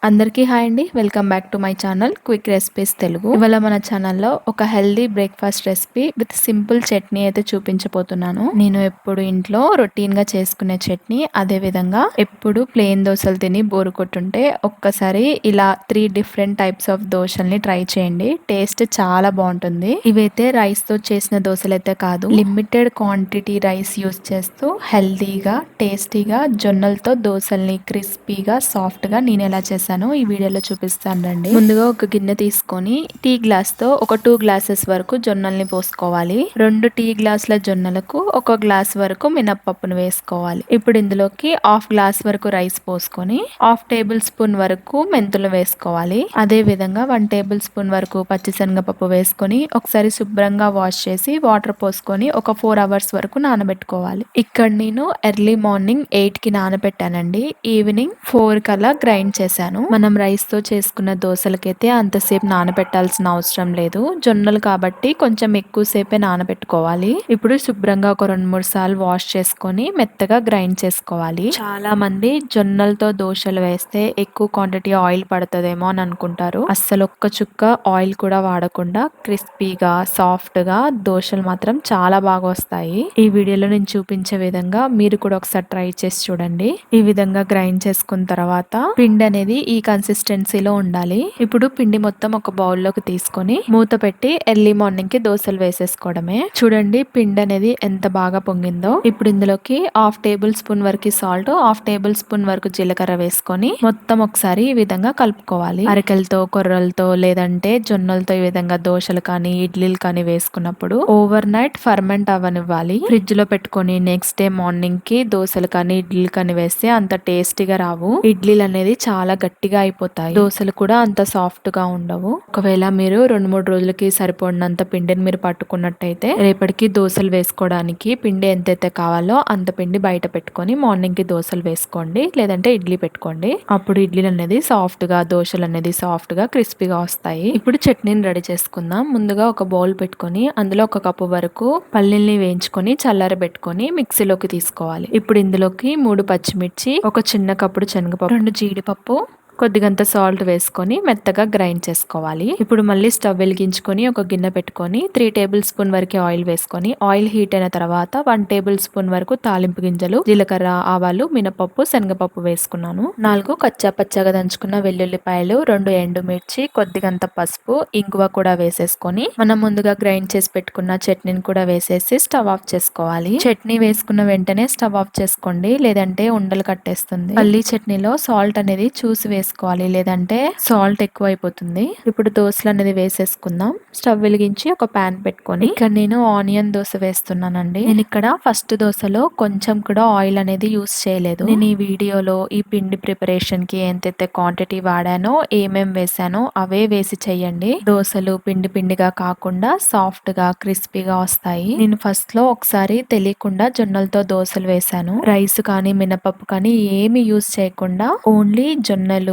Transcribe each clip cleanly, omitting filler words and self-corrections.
అందరికీ హాయ్ అండి. Welcome back to my channel quick recipes Telugu. ఇవాళ మన ఛానల్లో ఒక healthy breakfast recipe with simple chutney అయితే చూపించబోతున్నాను. నేను ఎప్పుడు ఇంట్లో రొటీన్ గా చేసుకునే చట్నీ, అదే విధంగా ఎప్పుడు ప్లేన్ దోశలు తిని బోరు కొట్టుంటే ఒక్కసారి ఇలా 3 డిఫరెంట్ టైప్స్ ఆఫ్ దోశల్ని ట్రై చేయండి. టేస్ట్ చాలా బాగుంటుంది. ఇవైతే రైస్ తో చేసిన దోశలు అయితే కాదు, లిమిటెడ్ క్వాంటిటీ రైస్ యూస్ చేస్తూ హెల్దీగా టేస్టీగా జొన్నలతో దోశల్ని క్రిస్పీగా సాఫ్ట్ గా నేను ఎలా చేశాను ఈ వీడియోలో చూపిస్తాను రండి. ముందుగా ఒక గిన్నె తీసుకొని టీ గ్లాస్ తో ఒక 2 గ్లాసెస్ వరకు జొన్నల్ని పోసుకోవాలి. 2 టీ గ్లాసుల జొన్నలకు 1 గ్లాస్ వరకు మినప్పప్పును వేసుకోవాలి. ఇప్పుడు ఇందులోకి హాఫ్ గ్లాస్ వరకు రైస్ పోసుకొని హాఫ్ టేబుల్ స్పూన్ వరకు మెంతులు వేసుకోవాలి. అదే విధంగా 1 టేబుల్ స్పూన్ వరకు పచ్చిశనగపప్పు వేసుకొని ఒకసారి శుభ్రంగా వాష్ చేసి వాటర్ పోసుకొని ఒక 4 అవర్స్ వరకు నానబెట్టుకోవాలి. ఇక్కడ నేను ఎర్లీ మార్నింగ్ 8 కి నానబెట్టానండి. ఈవినింగ్ 4 కల్లా గ్రైండ్ చేశాను. మనం రైస్ తో చేసుకున్న దోశలకైతే అంతసేపు నానబెట్టాల్సిన అవసరం లేదు. జొన్నలు కాబట్టి కొంచెం ఎక్కువసేపే నానబెట్టుకోవాలి. ఇప్పుడు శుభ్రంగా ఒక 2-3 సార్లు వాష్ చేసుకొని మెత్తగా గ్రైండ్ చేసుకోవాలి. చాలా మంది జొన్నలతో దోశలు వేస్తే ఎక్కువ క్వాంటిటీ ఆయిల్ పడుతుందేమో అని అనుకుంటారు. అస్సలు ఒక్క చుక్క ఆయిల్ కూడా వాడకుండా క్రిస్పీగా సాఫ్ట్ గా దోశలు మాత్రం చాలా బాగా వస్తాయి. ఈ వీడియోలో నేను చూపించే విధంగా మీరు కూడా ఒకసారి ట్రై చేసి చూడండి. ఈ విధంగా గ్రైండ్ చేసుకున్న తర్వాత పిండి అనేది ఈ కన్సిస్టెన్సీలో ఉండాలి. ఇప్పుడు పిండి మొత్తం ఒక బౌల్లోకి తీసుకొని మూత పెట్టి ఎర్లీ మార్నింగ్ కి దోశలు వేసేసుకోవడమే. చూడండి పిండి అనేది ఎంత బాగా పొంగిందో. ఇప్పుడు ఇందులోకి హాఫ్ టేబుల్ స్పూన్ వరకు సాల్ట్, హాఫ్ టేబుల్ స్పూన్ వరకు జీలకర్ర వేసుకొని మొత్తం ఒకసారి ఈ విధంగా కలుపుకోవాలి. అరికెలతో, కొర్రలతో లేదంటే జొన్నలతో ఈ విధంగా దోశలు కానీ ఇడ్లీలు కానీ వేసుకున్నప్పుడు ఓవర్ నైట్ ఫర్మెంట్ అవ్వనివ్వాలి. ఫ్రిడ్జ్ లో పెట్టుకొని నెక్స్ట్ డే మార్నింగ్ కి దోశలు కానీ ఇడ్లీలు కానీ వేస్తే అంత టేస్టీగా రావు. ఇడ్లీలు అనేది చాలా గట్టిగా అయిపోతాయి. దోశలు కూడా అంత సాఫ్ట్ గా ఉండవు. ఒకవేళ మీరు 2-3 రోజులకి సరిపడినంత పిండిని మీరు పట్టుకున్నట్టయితే రేపటికి దోశలు వేసుకోవడానికి పిండి ఎంతైతే కావాలో అంత పిండి బయట పెట్టుకొని మార్నింగ్ కి దోశలు వేసుకోండి, లేదంటే ఇడ్లీ పెట్టుకోండి. అప్పుడు ఇడ్లీలు అనేది సాఫ్ట్ గా, దోశలు అనేది సాఫ్ట్ గా క్రిస్పీగా వస్తాయి. ఇప్పుడు చట్నీని రెడీ చేసుకుందాం. ముందుగా ఒక బౌల్ పెట్టుకొని అందులో 1 కప్పు వరకు పల్లీల్ని వేయించుకొని చల్లారబెట్టుకొని మిక్సీలోకి తీసుకోవాలి. ఇప్పుడు ఇందులోకి 3 పచ్చిమిర్చి, ఒక చిన్న కప్పుడు శనగపప్పు, 2 జీడిపప్పు, కొద్దిగంత సాల్ట్ వేసుకొని మెత్తగా గ్రైండ్ చేసుకోవాలి. ఇప్పుడు మళ్ళీ స్టవ్ వెలిగించుకొని ఒక గిన్నె పెట్టుకొని 3 టేబుల్ స్పూన్ వరకు ఆయిల్ వేసుకొని ఆయిల్ హీట్ అయిన తర్వాత 1 టేబుల్ స్పూన్ వరకు తాలింపు గింజలు, జీలకర్ర, ఆవాలు, మినపప్పు, శనగపప్పు వేసుకున్నాను. 4 కచ్చా పచ్చగా దంచుకున్న వెల్లుల్లిపాయలు, 2 ఎండుమిర్చి, కొద్దిగంత పసుపు, ఇంగువ కూడా వేసేసుకొని మనం ముందుగా గ్రైండ్ చేసి పెట్టుకున్న చట్నీని కూడా వేసేసి స్టవ్ ఆఫ్ చేసుకోవాలి. చట్నీ వేసుకున్న వెంటనే స్టవ్ ఆఫ్ చేసుకోండి, లేదంటే ఉండలు కట్టేస్తుంది. పల్లీ చట్నీలో సాల్ట్ అనేది చూసి వేసుకోవాలి, లేదంటే సాల్ట్ ఎక్కువ అయిపోతుంది. ఇప్పుడు దోశలు అనేది వేసేసుకుందాం. స్టవ్ వెలిగించి ఒక పాన్ పెట్టుకొని ఇక్కడ నేను ఆనియన్ దోశ వేస్తున్నానండి. నేను ఇక్కడ ఫస్ట్ దోశలో కొంచెం కూడా ఆయిల్ అనేది యూస్ చేయలేదు. నేను ఈ వీడియోలో ఈ పిండి ప్రిపరేషన్ కి ఎంతైతే క్వాంటిటీ వాడానో, ఏమేం వేసానో అవే వేసి చెయ్యండి. దోశలు పిండి పిండిగా కాకుండా సాఫ్ట్ గా క్రిస్పీగా వస్తాయి. నేను ఫస్ట్ లో ఒకసారి తెలియకుండా జొన్నలతో దోశలు వేసాను. రైస్ కానీ మినపప్పు కానీ ఏమి యూస్ చేయకుండా ఓన్లీ జొన్నలు,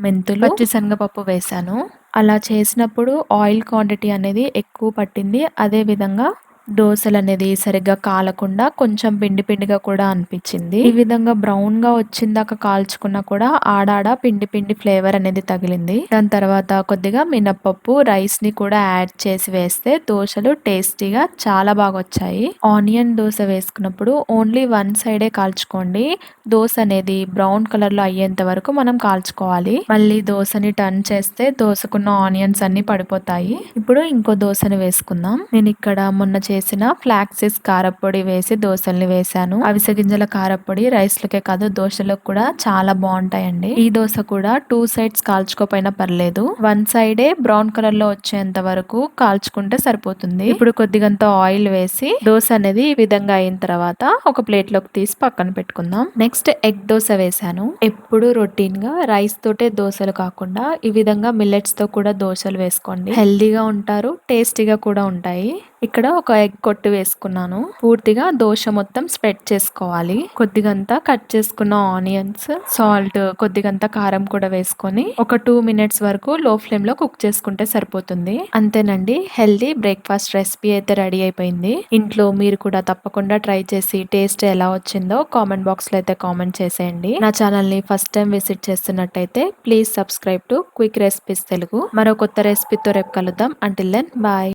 మెంతులు, పచ్చిశనగపప్పు వేసాను. అలా చేసినప్పుడు ఆయిల్ క్వాంటిటీ అనేది ఎక్కువ పట్టింది. అదే విధంగా దోశలు అనేది సరిగ్గా కాలకుండా కొంచెం పిండి పిండిగా కూడా అనిపించింది. ఈ విధంగా బ్రౌన్ గా వచ్చిందాక కాల్చుకున్నా కూడా ఆడాడ పిండి పిండి ఫ్లేవర్ అనేది తగిలింది. దాని తర్వాత కొద్దిగా మినప్పప్పు, రైస్ ని కూడా యాడ్ చేసి వేస్తే దోశలు టేస్టీగా చాలా బాగా వచ్చాయి. ఆనియన్ దోశ వేసుకున్నప్పుడు ఓన్లీ 1 సైడే కాల్చుకోండి. దోశ అనేది బ్రౌన్ కలర్ లో అయ్యేంత వరకు మనం కాల్చుకోవాలి. మళ్ళీ దోశని టర్న్ చేస్తే దోశకున్న ఆనియన్స్ అన్ని పడిపోతాయి. ఇప్పుడు ఇంకో దోశని వేసుకుందాం. నేను ఇక్కడ మొన్న చేసిన ఫ్లాక్సీడ్స్ కారపొడి వేసి దోశల్ని వేసాను. అవిసె గింజల కారపొడి రైస్లకే కాదు దోశలకు కూడా చాలా బాగుంటాయండి. ఈ దోశ కూడా 2 సైడ్స్ కాల్చుకోపోయినా పర్లేదు, 1 సైడే బ్రౌన్ కలర్ లో వచ్చేంత వరకు కాల్చుకుంటే సరిపోతుంది. ఇప్పుడు కొద్దిగంత ఆయిల్ వేసి దోశ అనేది ఈ విధంగా అయిన తర్వాత ఒక ప్లేట్ లోకి తీసి పక్కన పెట్టుకుందాం. నెక్స్ట్ ఎగ్ దోశ వేసాను. ఎప్పుడు రొటీన్ గా రైస్ తోటే దోశలు కాకుండా ఈ విధంగా మిల్లెట్స్ తో కూడా దోశలు వేసుకోండి. హెల్దీగా ఉంటారు, టేస్టీగా కూడా ఉంటాయి. ఇక్కడ ఒక ఎగ్ కొట్టి వేసుకున్నాను. పూర్తిగా దోస మొత్తం స్ప్రెడ్ చేసుకోవాలి. కొద్దిగంతా కట్ చేసుకున్న ఆనియన్స్, సాల్ట్, కొద్దిగంతా కారం కూడా వేసుకొని ఒక 2 మినిట్స్ వరకు లో ఫ్లేమ్ లో కుక్ చేసుకుంటే సరిపోతుంది. అంతేనండి, హెల్దీ బ్రేక్ఫాస్ట్ రెసిపీ అయితే రెడీ అయిపోయింది. ఇంట్లో మీరు కూడా తప్పకుండా ట్రై చేసి టేస్ట్ ఎలా వచ్చిందో కామెంట్ బాక్స్ లో అయితే కామెంట్ చేసేయండి. నా ఛానల్ ని ఫస్ట్ టైం విజిట్ చేస్తున్నట్టయితే please subscribe to quick recipes Telugu. మరో కొత్త రెసిపీతో రేపు కలుద్దాం. Until then bye.